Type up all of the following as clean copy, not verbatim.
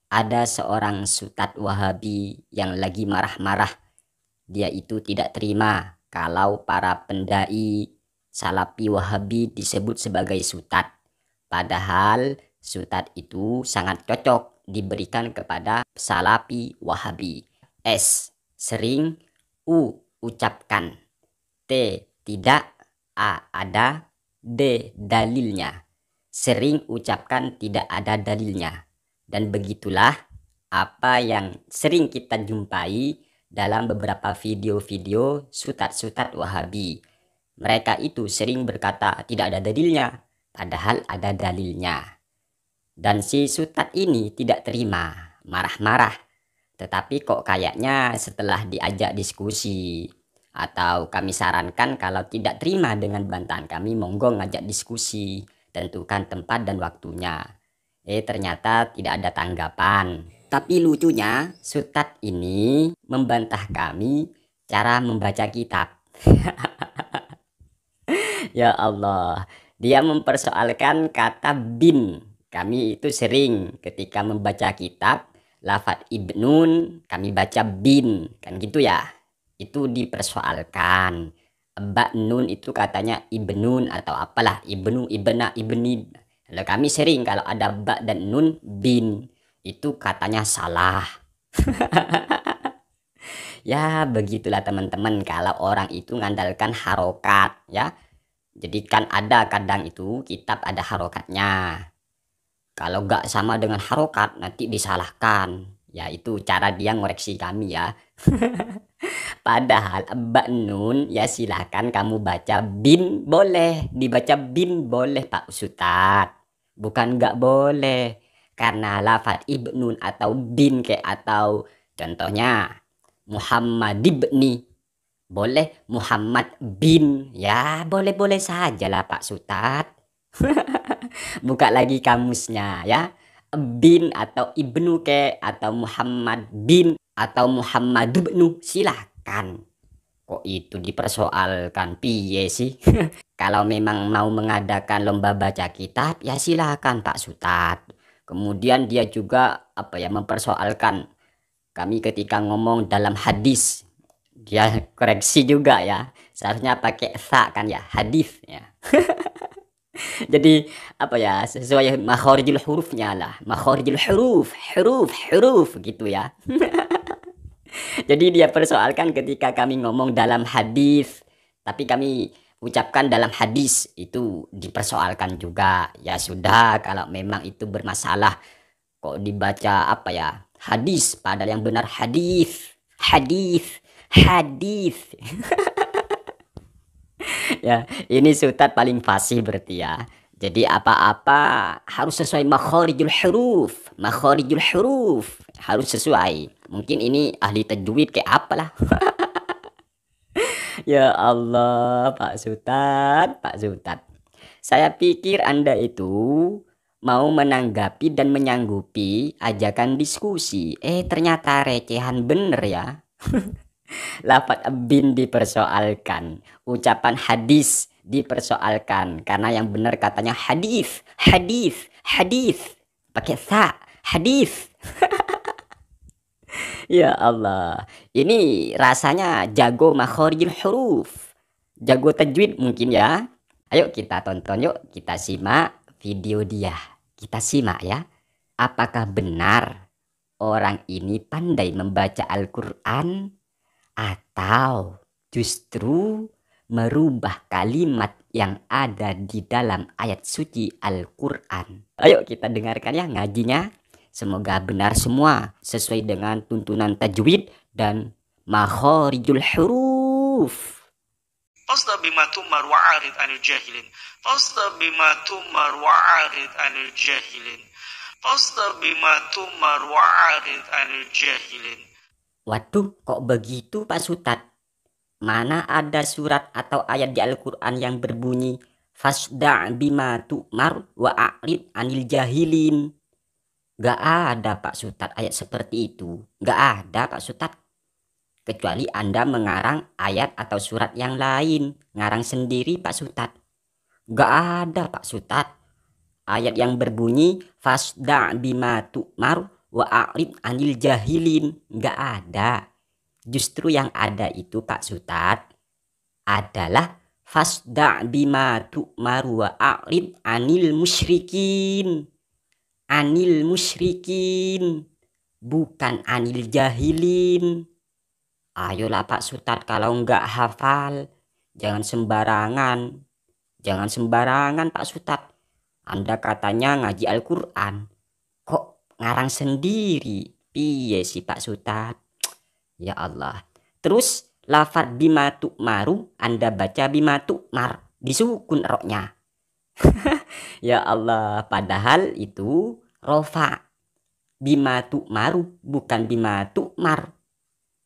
Ada seorang Ustadz Wahabi yang lagi marah-marah. Dia itu tidak terima kalau para pendai Salafi Wahabi disebut sebagai Ustadz. Padahal Ustadz itu sangat cocok diberikan kepada Salafi Wahabi. S. Sering. U. Ucapkan. T. Tidak. A. Ada. D. Dalilnya. Sering ucapkan tidak ada dalilnya. Dan begitulah apa yang sering kita jumpai dalam beberapa video-video Ustadz Wahabi. Mereka itu sering berkata tidak ada dalilnya, padahal ada dalilnya. Dan si Ustadz ini tidak terima, marah-marah. Tetapi kok kayaknya setelah diajak diskusi, atau kami sarankan kalau tidak terima dengan bantahan kami, monggo ngajak diskusi, tentukan tempat dan waktunya. Ternyata tidak ada tanggapan. Tapi lucunya Ustadz ini membantah kami cara membaca kitab. Ya Allah, dia mempersoalkan kata bin. Kami itu sering ketika membaca kitab lafadz ibnun kami baca bin, kan gitu ya. Itu dipersoalkan. Nun itu katanya ibnun atau apalah, ibnu, ibna, ibni. Lalu kami sering kalau ada ba dan nun bin, itu katanya salah. Ya begitulah teman-teman, kalau orang itu ngandalkan harokat ya. Jadi kan ada kadang itu kitab ada harokatnya. Kalau gak sama dengan harokat nanti disalahkan. Ya itu cara dia ngoreksi kami ya. Padahal ba nun ya silahkan kamu baca bin, boleh dibaca bin, boleh Pak Ustadz. Bukan nggak boleh, karena lafadz ibnun atau bin kayak, atau contohnya Muhammad ibni, boleh Muhammad bin, ya boleh-boleh saja lah Pak Ustadz. Buka lagi kamusnya ya, bin atau ibnu kayak, atau Muhammad bin atau Muhammad ibnu, silahkan. Kok itu dipersoalkan, piye sih? Kalau memang mau mengadakan lomba baca kitab ya silakan Pak Ustadz. Kemudian dia juga mempersoalkan kami ketika ngomong dalam hadis. Dia koreksi juga ya. Seharusnya pakai sa kan ya, hadis ya. Jadi sesuai makharijul hurufnya lah. Makharijul huruf gitu ya. Jadi dia persoalkan ketika kami ngomong dalam hadis, tapi kami ucapkan dalam hadis, itu dipersoalkan juga. Ya sudah, kalau memang itu bermasalah kok dibaca hadis, padahal yang benar hadis. Ya, ini Ustadz paling fasih berarti ya. Jadi apa-apa harus sesuai makharijul huruf harus sesuai. Mungkin ini ahli tajwid kayak apalah. Ya Allah, Pak Ustadz. Saya pikir Anda itu mau menanggapi dan menyanggupi ajakan diskusi. Ternyata recehan bener ya. Lafadz bin dipersoalkan, ucapan hadis dipersoalkan, karena yang benar katanya hadis. Pakai sa, hadis. Ya Allah, ini rasanya jago makharijul huruf, jago tajwid mungkin ya. Ayo kita tonton yuk, kita simak video dia. Kita simak ya. Apakah benar orang ini pandai membaca Al-Quran, atau justru merubah kalimat yang ada di dalam ayat suci Al-Quran. Ayo kita dengarkan ya ngajinya. Semoga benar semua sesuai dengan tuntunan tajwid dan makharijul huruf. Fasda bima tumar wa'arid anil jahilin. Fasda bima tumar wa'arid anil jahilin. Fasda bima tumar wa'arid anil jahilin. Waduh, kok begitu Pak Ustadz? Mana ada surat atau ayat di Al-Quran yang berbunyi fasda' bima tu'mar wa'arid anil jahilin? Gak ada Pak Ustadz ayat seperti itu. Gak ada Pak Ustadz. Kecuali Anda mengarang ayat atau surat yang lain. Ngarang sendiri Pak Ustadz. Gak ada Pak Ustadz ayat yang berbunyi fasda' bima tu'mar wa'arid anil jahilin. Nggak ada. Justru yang ada itu Pak Sutad adalah fasda' bima tu'maru wa'arid anil musyrikin. Anil musyrikin, bukan anil jahilin. Ayolah Pak Sutad, kalau nggak hafal jangan sembarangan. Jangan sembarangan Pak Sutad. Anda katanya ngaji Al-Quran, kok ngarang sendiri? Piye sih Pak Sutad? Ya Allah. Terus lafad bima tu'maru Anda baca bima tu'mar, disukun roknya. Ya Allah, padahal itu rofa. Bima tu'maru bukan bima tu'mar.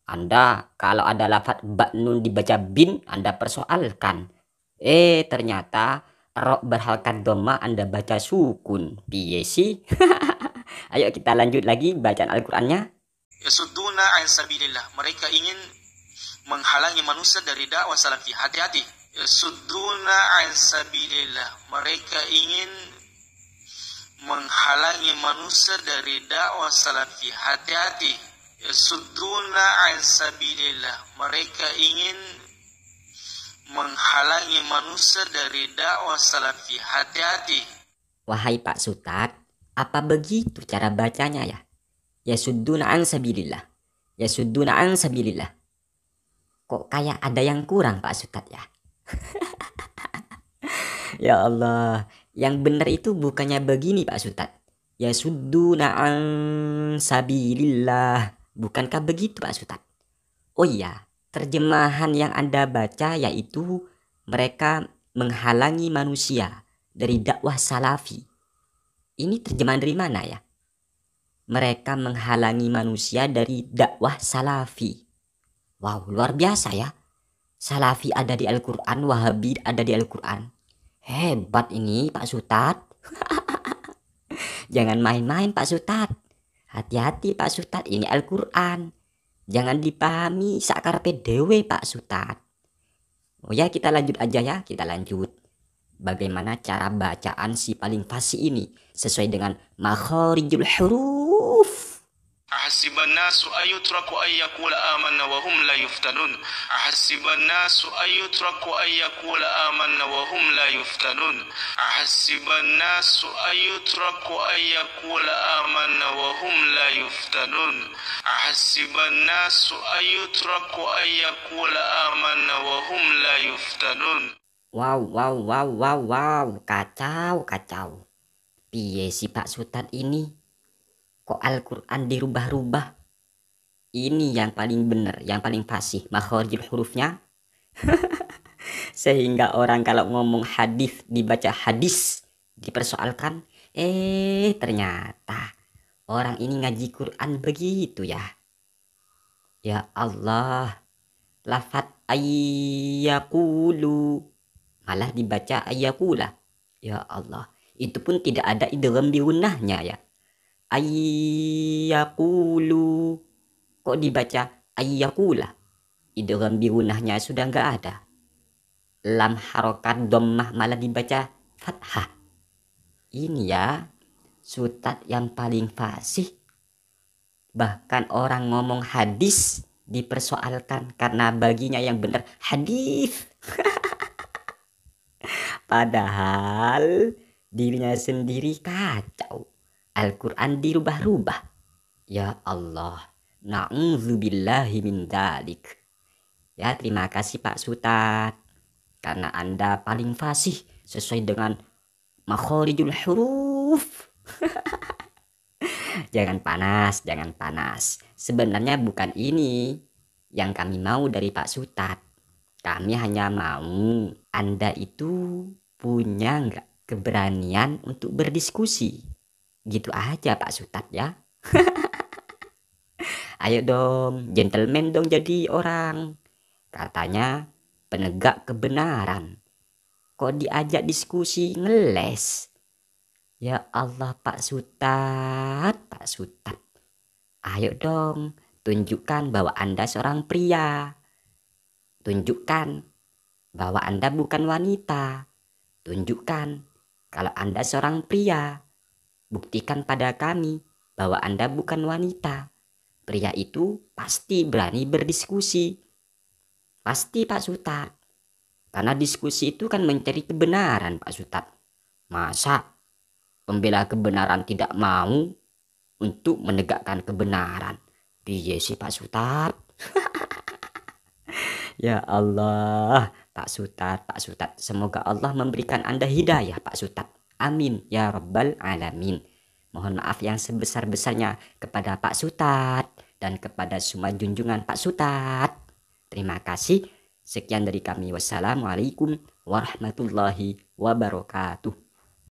Anda kalau ada lafad nun dibaca bin, Anda persoalkan. Ternyata ro berharokat dhamma Anda baca sukun. Piye sih? Ayo kita lanjut lagi bacaan Al-Qur'annya. Yasudduna an sabilillah. Mereka ingin menghalangi manusia dari dakwah salafi. Hati-hati. Yasudduna an sabilillah. Mereka ingin menghalangi manusia dari dakwah salafi. Hati-hati. Yasudduna an sabilillah. Mereka ingin menghalangi manusia dari dakwah salafi. Hati-hati. Wahai Pak Sutad, apa begitu cara bacanya ya? Yasudduna an sabilillah. Yasudduna an sabilillah. Kok kayak ada yang kurang Pak Sutad ya? Ya Allah, yang benar itu bukannya begini Pak Sutad. Yasudduna an sabilillah. Bukankah begitu Pak Sutad? Oh iya, terjemahan yang Anda baca yaitu mereka menghalangi manusia dari dakwah salafi. Ini terjemahan dari mana ya? Mereka menghalangi manusia dari dakwah salafi. Wow, luar biasa ya. Salafi ada di Al-Quran, Wahabi ada di Al-Quran. Hebat ini Pak Sutad. Jangan main-main Pak Sutad. Hati-hati Pak Sutad, ini Al-Quran. Jangan dipahami sakarpe dewe Pak Sutad. Oh ya, kita lanjut aja ya, kita lanjut. Bagaimana cara bacaan si paling fasih ini sesuai dengan makharijul huruf. Ahasiban nasu ayutraku ayyakula amanna wa hum la yuftanun. Ahasiban nasu ayutraku ayyakula amanna wa hum la yuftanun. Ahasiban nasu ayutraku ayyakula amanna wa hum la yuftanun. Ahasiban nasu ayutraku ayyakula amanna wa hum la yuftanun. Wow, kacau. Piye si Pak Sutad ini? Kok Al-Quran dirubah-rubah? Ini yang paling benar, yang paling fasih makharijul hurufnya. Sehingga orang kalau ngomong hadis dibaca hadis, dipersoalkan. Ternyata orang ini ngaji Quran begitu ya. Ya Allah, lafad ayyakulu malah dibaca ayyakula. Ya Allah, itu pun tidak ada idgham bi gunnahnya ya. Ayyakulu, kok dibaca ayyakula? Idgham bi gunnahnya sudah nggak ada. Lam harokat dhammah malah dibaca fathah. Ini ya Sutad yang paling fasih. Bahkan orang ngomong hadis dipersoalkan karena baginya yang benar hadis. Padahal dirinya sendiri kacau. Al-Quran dirubah-rubah. Ya Allah, na'udzubillahi min dzalik. Ya, terima kasih Pak Sutad, karena Anda paling fasih sesuai dengan makharijul huruf. Jangan panas. Sebenarnya bukan ini yang kami mau dari Pak Sutad. Kami hanya mau Anda itu punya nggak keberanian untuk berdiskusi. Gitu aja Pak Sutad ya. Ayo dong, gentleman dong jadi orang. Katanya penegak kebenaran. Kok diajak diskusi ngeles? Ya Allah Pak Sutad. Ayo dong, tunjukkan bahwa Anda seorang pria. Tunjukkan bahwa Anda bukan wanita. Tunjukkan kalau Anda seorang pria. Buktikan pada kami bahwa Anda bukan wanita. Pria itu pasti berani berdiskusi. Pasti Pak Sutat. Karena diskusi itu kan mencari kebenaran Pak Sutat. Masa pembela kebenaran tidak mau untuk menegakkan kebenaran? Piye sih Pak Sutat? Ya Allah, Pak Sutat, Pak Sutat. Semoga Allah memberikan Anda hidayah Pak Sutat. Amin ya Rabbal Alamin. Mohon maaf yang sebesar-besarnya kepada Pak Sutat dan kepada semua junjungan Pak Sutat. Terima kasih. Sekian dari kami. Wassalamualaikum warahmatullahi wabarakatuh.